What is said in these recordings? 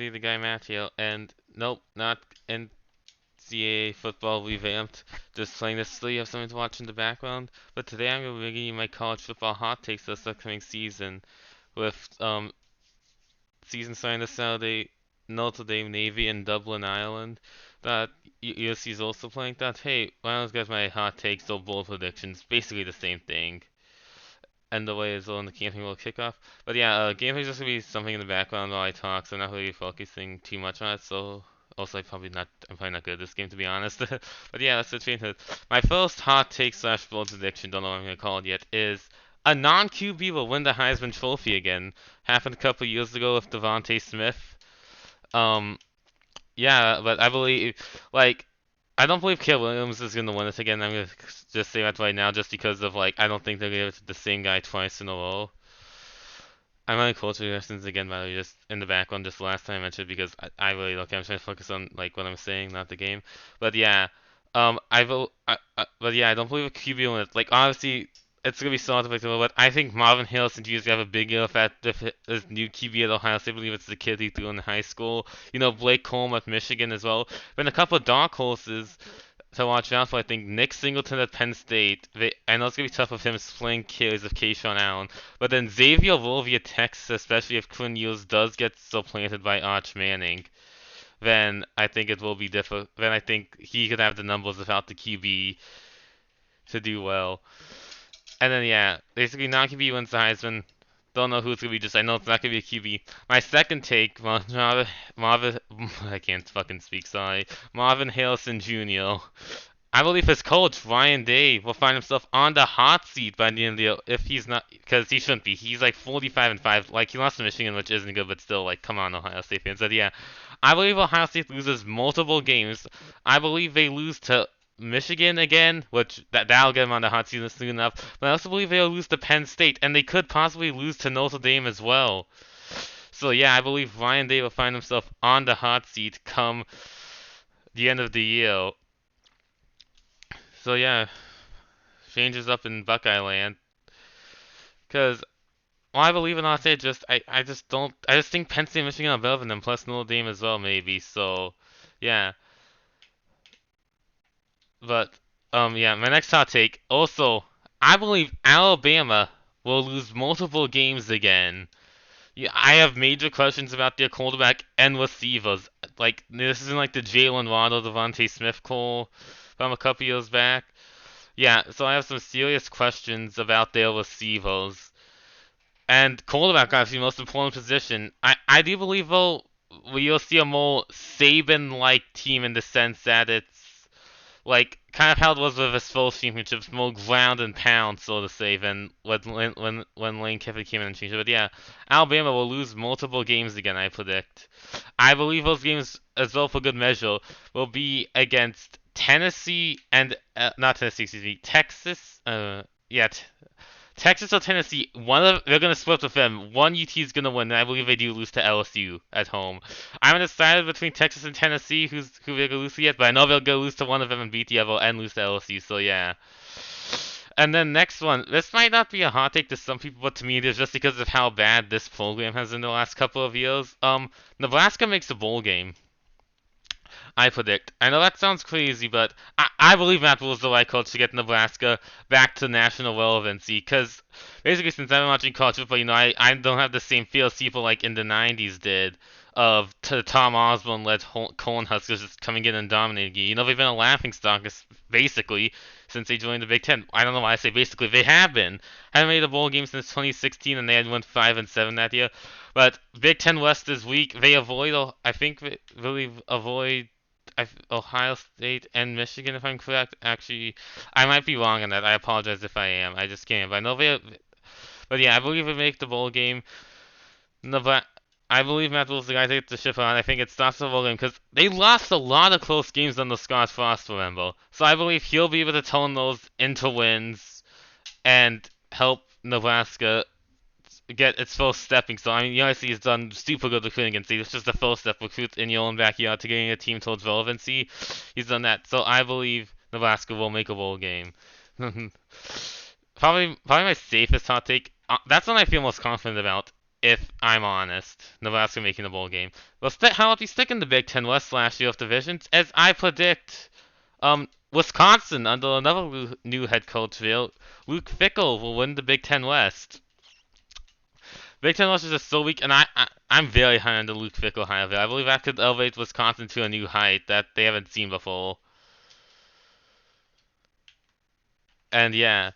everybody, the guy Matt here, and nope, not NCAA football revamped, just playing this so you have something to watch in the background. But today I'm going to be bringing you my college football hot takes this upcoming season, with season starting this Saturday, Notre Dame Navy in Dublin, Ireland. That USC is also playing that. Hey, why don't I get my hot takes or bold predictions? Basically the same thing. And the way as well in the camping world kickoff. But yeah, gameplay's just gonna be something in the background while I talk, so I'm not really focusing too much on it. So also I'm probably not good at this game to be honest. But yeah, let's get straight into it. My first hot take slash bold prediction, don't know what I'm gonna call it yet, is a non-QB will win the Heisman Trophy again. Happened a couple years ago with Devontae Smith. Um, yeah, but I believe like I don't believe Caleb Williams is gonna win it again. I'm gonna just say that right now, just because of I don't think they're gonna give it to the same guy twice in a row. I'm running culture lessons again, by the way, just in the background, just last time I mentioned because I really don't care. I'm trying to focus on what I'm saying, not the game. But yeah, but yeah, I don't believe a QB will win it. Like obviously, it's gonna be so unpredictable, but I think Marvin Harrison Jr. is gonna have a big deal if his new QB at Ohio State. I believe it's the kid he threw in high school. You know, Blake Coleman at Michigan as well. Been a couple of dark horses to watch out for. I think Nick Singleton at Penn State. I know it's gonna be tough with him splitting carries of Keyshawn Allen, but then Xavier Wolvie at Texas, especially if Quinn Ewers does get supplanted by Arch Manning, then I think it will be difficult. Then I think he could have the numbers without the QB to do well. And then yeah, basically non-QB wins the Heisman. Don't know who it's gonna be. Just I know it's not gonna be a QB. My second take, Marvin, I can't fucking speak. Sorry, Marvin Harrison Jr. I believe his coach Ryan Day will find himself on the hot seat by the end of the year if he's not, because he shouldn't be. He's like 45-5. Like he lost to Michigan, which isn't good, but still, like, come on, Ohio State fans. But yeah, I believe Ohio State loses multiple games. I believe they lose to Michigan again, which that'll get them on the hot seat soon enough. But I also believe they'll lose to Penn State, and they could possibly lose to Notre Dame as well. So yeah, I believe Ryan Day will find himself on the hot seat come the end of the year. So yeah, changes up in Buckeye land. Because well, I believe in Ohio State. I just don't. I just think Penn State and Michigan are better than them. Plus Notre Dame as well, maybe. So yeah. But yeah. My next hot take. Also, I believe Alabama will lose multiple games again. Yeah, I have major questions about their quarterback and receivers. Like this isn't like the Jalen Waddle, Devontae Smith call from a couple years back. Yeah, so I have some serious questions about their receivers. And quarterback, obviously, the most important position. I do believe, though, we'll see a more Saban-like team in the sense that it's like kind of how it was with his first championships, more ground and pound, so to say, than when Lane Kiffin came in and changed it. But yeah, Alabama will lose multiple games again, I predict. I believe those games, as well for good measure, will be against Tennessee and not Tennessee, excuse me, Texas. Yeah, Texas or Tennessee, they're gonna split with them. One UT is gonna win, and I believe they do lose to LSU at home. I'm undecided between Texas and Tennessee, who they're gonna lose to yet, but I know they'll go lose to one of them and beat the other, and lose to LSU. So yeah. And then next one, this might not be a hot take to some people, but to me it is just because of how bad this program has in the last couple of years. Nebraska makes a bowl game. I predict. I know that sounds crazy, but I believe Matt Rhule is the right coach to get Nebraska back to national relevancy. Because basically, since I've been watching college football, I don't have the same feel as people like in the 90s did of Tom Osborne led Cornhuskers just coming in and dominating you. They've been a laughingstock basically since they joined the Big Ten. I don't know why I say basically. They have been. Haven't made a bowl game since 2016, and they had went 5-7 that year. But Big Ten West is weak. They avoid, I think, they really avoid Ohio State and Michigan, if I'm correct. Actually, I might be wrong on that. I apologize if I am. I just can't. But I know but yeah, I believe they make the bowl game. Nevada, I believe Matt Rule's the guy to get the ship on. I think it starts the bowl game because they lost a lot of close games under Scott Frost, remember. So I believe he'll be able to turn those into wins and help Nebraska get its first stepping stone. I mean, obviously he's done super good recruiting against It's just the first step, recruit in your own backyard to getting a team towards relevancy. He's done that. So I believe Nebraska will make a bowl game. Probably my safest hot take. That's one I feel most confident about. if I'm honest. Nebraska making the bowl game. Well, how about we stick in the Big Ten West last year of divisions, as I predict Wisconsin under another new head coach, Luke Fickell, will win the Big Ten West. Big Ten West is just so weak, and I'm very high on the Luke Fickell hire. I believe that could elevate Wisconsin to a new height that they haven't seen before. And yeah,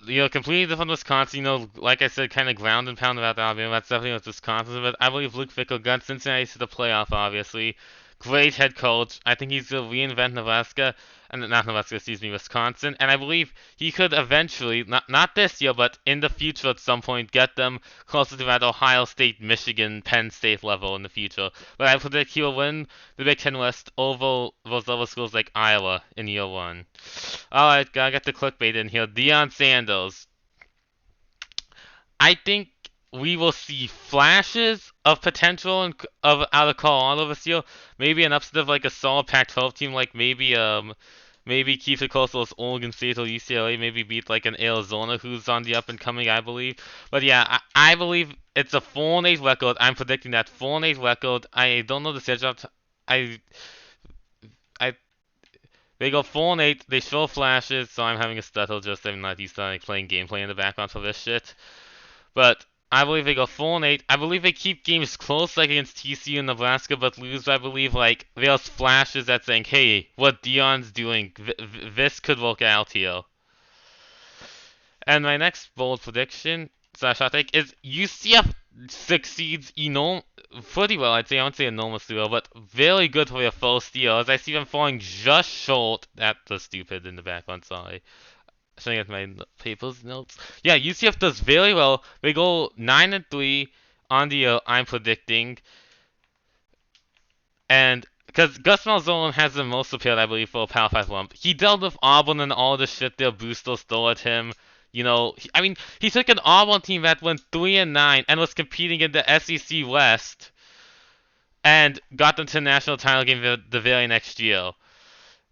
completely different Wisconsin. Like I said, kind of ground and pound about Alabama. That's definitely what Wisconsin. But I believe Luke Fickell got Cincinnati to the playoff. Obviously, great head coach. I think he's gonna reinvent Nebraska, and not Nebraska, excuse me, Wisconsin. And I believe he could eventually, not this year, but in the future at some point, get them closer to that Ohio State, Michigan, Penn State level in the future. But I predict he will win the Big Ten West over those other schools like Iowa in year one. Alright, gotta get the clickbait in here. Deion Sanders. I think we will see flashes of potential out of Colorado this year. Maybe an upset of like a solid Pac-12 team, like maybe keep it close to those Oregon State or UCLA. Maybe beat like an Arizona who's on the up and coming, I believe. But yeah, I believe it's a 4-8 record. I'm predicting that 4-8 record. I don't know the schedule. I I They go 4-8. They show flashes, so I'm having a stutter. Just I'm not used to like, playing gameplay in the background for this shit. But I believe they go 4-8. I believe they keep games close, like against TCU and Nebraska, but lose. I believe like there's flashes that saying, "Hey, what Deion's doing, this could work out here." And my next bold prediction slash hot take is UCF succeeds pretty well. I'd say I won't say enormously well, but very good for their first year. As I see them falling just short. That's the stupid in the background. Sorry. Showing at my papers notes. Yeah, UCF does very well. They go 9-3 on the year. I'm predicting, and because Gus Malzahn has the most appeal, I believe, for a Power 5 lump. He dealt with Auburn and all the shit their boosters stole at him. He took an Auburn team that went 3-9 and was competing in the SEC West and got them to the national title game the very next year.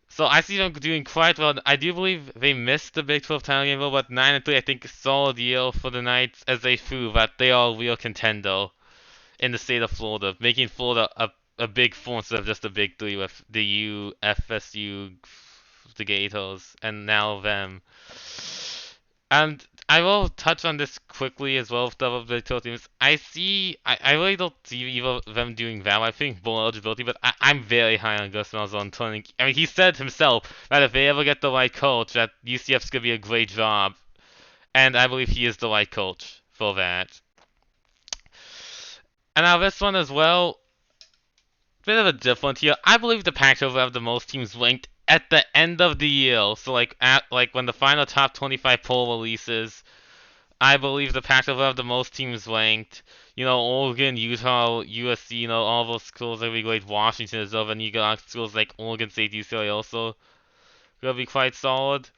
So I see them doing quite well. I do believe they missed the Big 12 title game, though, but 9-3, I think, solid year for the Knights as they prove that they are a real contender in the state of Florida, making Florida a big four instead of just a big three with the U, FSU, the Gators, and now them. And I will touch on this quickly as well with double Big 12 teams. I really don't see either of them doing that. I think bowl eligibility, but I'm very high on Gus Malzahn turning. I mean, he said himself that if they ever get the right coach, that UCF's gonna be a great job, and I believe he is the right coach for that. And now this one as well, bit of a different here. I believe the Pac-12 will have the most teams ranked at the end of the year. So like when the final top 25 poll releases, I believe the Pac-12 will have the most teams ranked. Oregon, Utah, USC, all those schools are gonna be great. Washington is over, and you got schools like Oregon State, UCLA also gonna be quite solid.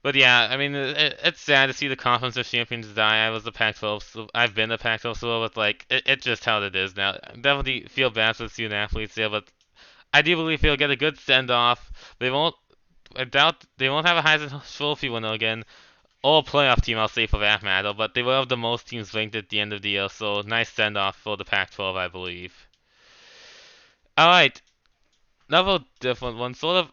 But yeah, I mean, it's sad to see the Conference of Champions die. I was a Pac-12, so I've been a Pac-12, so it's like it's just how it is now. I definitely feel bad for the student athletes there, but I do believe they'll get a good send-off. I doubt they won't have a Heisman Trophy winner again, or a playoff team, I'll say for that matter. But they will have the most teams ranked at the end of the year, so nice send-off for the Pac-12, I believe. All right, another different one, sort of.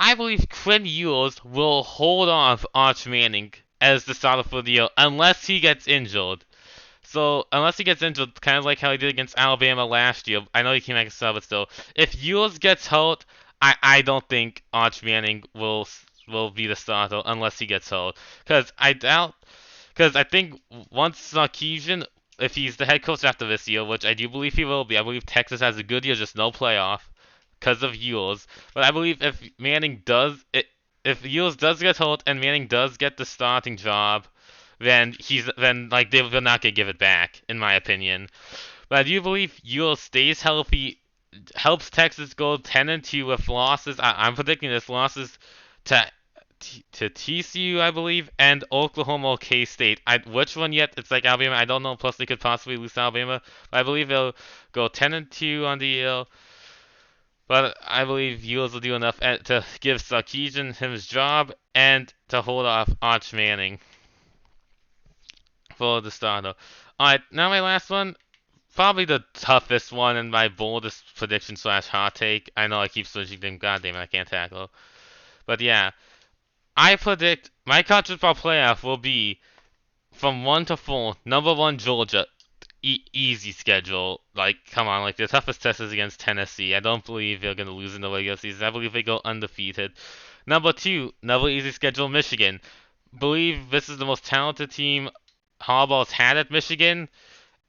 I believe Quinn Ewers will hold off Arch Manning as the starter for the year unless he gets injured. So, unless he gets injured, kind of like how he did against Alabama last year, I know he came back as sub, but still, if Ewers gets hurt, I don't think Arch Manning will be the starter unless he gets hurt. Because I think once Sarkisian, if he's the head coach after this year, which I do believe he will be, I believe Texas has a good year, just no playoff because of Ewers. But I believe if if Ewers does get hurt and Manning does get the starting job, then like they're not gonna give it back, in my opinion. But I do believe Ewers stays healthy, helps Texas go 10-2 with losses. I'm predicting this losses to TCU, I believe, and Oklahoma or K-State. Which one yet? It's like Alabama. I don't know. Plus, they could possibly lose to Alabama. But I believe they'll go 10-2 on the year. But I believe Ewers will do enough to give Sarkisian his job and to hold off Arch Manning for the starter. Alright, now my last one. Probably the toughest one and my boldest prediction slash hot take. I know I keep switching them. God damn it, I can't tackle. But yeah, I predict my college football playoff will be from 1 to 4. Number 1, Georgia. Easy schedule. Like, come on, like the toughest test is against Tennessee. I don't believe they're gonna lose in the regular season. I believe they go undefeated. Number 2, another easy schedule, Michigan. Believe this is the most talented team Harbaugh's had at Michigan.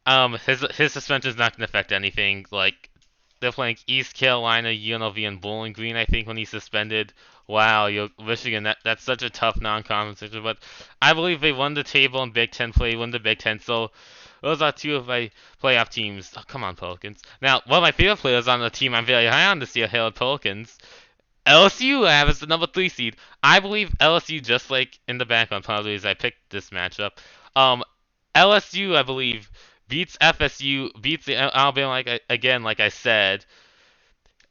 His suspension is not gonna affect anything. Like, they're playing East Carolina, UNLV, and Bowling Green. I think when he's suspended. Wow, Michigan. That's such a tough non-conference schedule. But I believe they won the table in Big Ten play, won the Big Ten. So those are two of my playoff teams. Oh, come on, Pelicans. Now, one of my favorite players on the team I'm very high on this year, Harold Pelicans. LSU I have as the number 3 seed. I believe LSU, just like in the background, probably as I picked this matchup. Um, LSU, I believe, beats FSU, beats the Alabama again, like I said,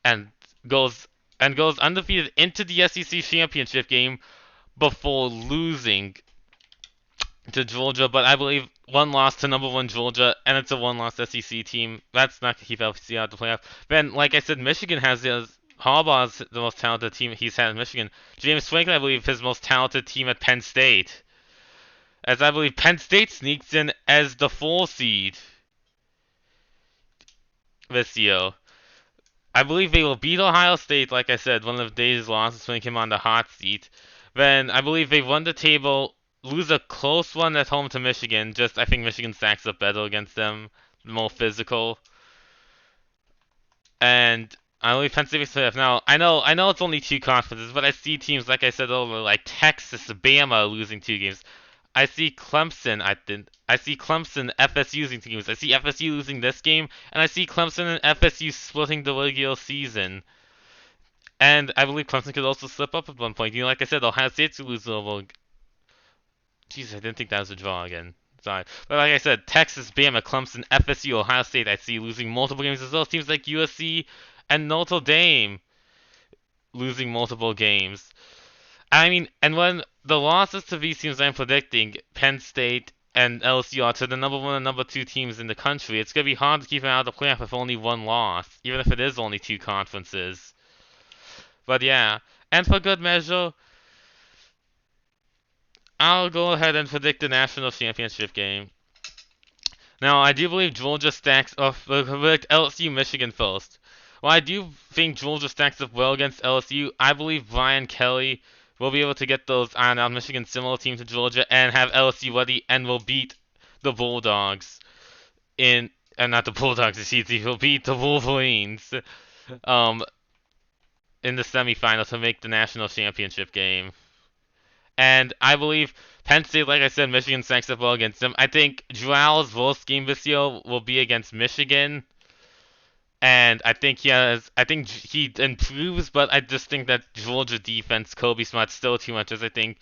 and goes goes undefeated into the SEC championship game before losing to Georgia. But I believe one loss to number 1 Georgia, and it's a one-loss SEC team. That's not gonna keep LSU out of the playoff. Then, like I said, Michigan has Harbaugh's the most talented team he's had in Michigan. James Franklin, I believe, his most talented team at Penn State. As I believe Penn State sneaks in as the 4 seed this year. I believe they will beat Ohio State, like I said, one of Dave's losses putting him on the hot seat. Then I believe they won the table, lose a close one at home to Michigan. Just I think Michigan stacks up better against them, more physical. And I believe Penn State playoff. Now I know it's only 2 conferences, but I see teams like I said earlier, like Texas, Bama losing 2 games. I see Clemson. I see Clemson, FSU losing 2 games. I see FSU losing this game, and I see Clemson and FSU splitting the regular season. And I believe Clemson could also slip up at one point. You know, like I said, Ohio State could lose over. Jeez, I didn't think that was a draw again. Sorry. But like I said, Texas, Bama, Clemson, FSU, Ohio State, I see losing multiple games as well. Teams like USC and Notre Dame losing multiple games. I mean, and when the losses to these teams I'm predicting, Penn State and LSU are to the number 1 and number 2 teams in the country, it's going to be hard to keep them out of the playoff with only one loss, even if it is only 2 conferences. But yeah, and for good measure, I'll go ahead and predict the national championship game. Now, I do believe Georgia stacks up, predict LSU Michigan first. While I do think Georgia stacks up well against LSU, I believe Brian Kelly will be able to get those iron out Michigan similar team to Georgia and have LSU ready and will beat the Bulldogs in, and not the Bulldogs, excuse me, will beat the Wolverines um, in the semifinal to make the national championship game. And I believe Penn State, like I said, Michigan stacks up well against them. I think Joal's worst game this year will be against Michigan. And I think he improves, but I just think that Georgia defense, Kobe Smart, still too much. As I think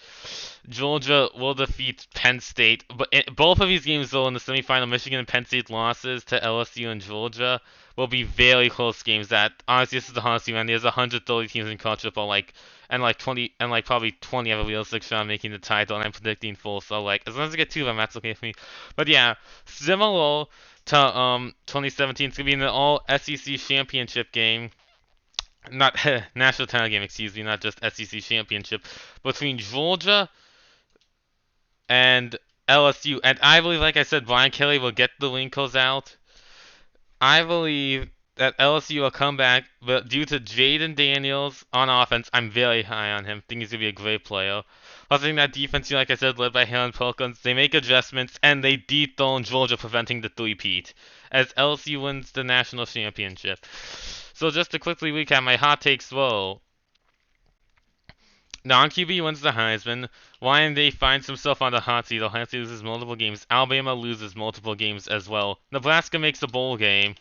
Georgia will defeat Penn State, but both of these games, though, in the semifinal, Michigan and Penn State losses to LSU and Georgia will be very close games. That honestly, this is the hardest man. There's 130 teams in college football, like 20, and like probably 20 have a realistic shot of making the title, and I'm predicting 4. So like, as long as I get 2 of them, that's okay for me. But yeah, similar to 2017. It's gonna be an all SEC championship game, not national title game. Excuse me, not just SEC championship between Georgia and LSU. And I believe, like I said, Brian Kelly will get the wrinkles out. I believe that LSU will come back, but due to Jaden Daniels on offense, I'm very high on him. I think he's gonna be a great player. I think that defense, like I said, led by Helen Perkins, they make adjustments and they dethrone Georgia, preventing the three-peat as LSU wins the national championship. So just to quickly recap my hot takes, though. Non-QB wins the Heisman. Ryan Day finds himself on the hot seat. Ohio State loses multiple games. Alabama loses multiple games as well. Nebraska makes a bowl game.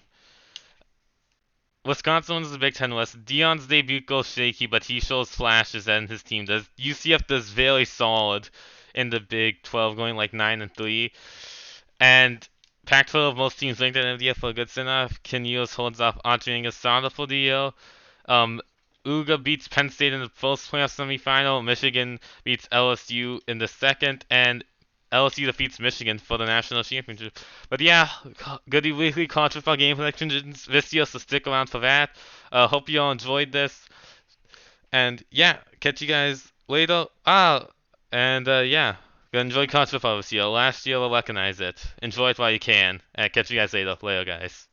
Wisconsin wins the Big Ten West. Deion's debut goes shaky, but he shows flashes and his team does. UCF does very solid in the Big 12, going like 9-3. And Pac-12, most teams linked at MDF for a good enough. Canellos holds off Adrian Asada for the year. UGA beats Penn State in the first playoff semifinal. Michigan beats LSU in the second. And LSU defeats Michigan for the national championship. But yeah, good weekly college football game predictions this year, so stick around for that. Hope you all enjoyed this. And yeah, catch you guys later. And yeah, enjoy college football this year. Last year, we'll recognize it. Enjoy it while you can. And catch you guys later. Later, guys.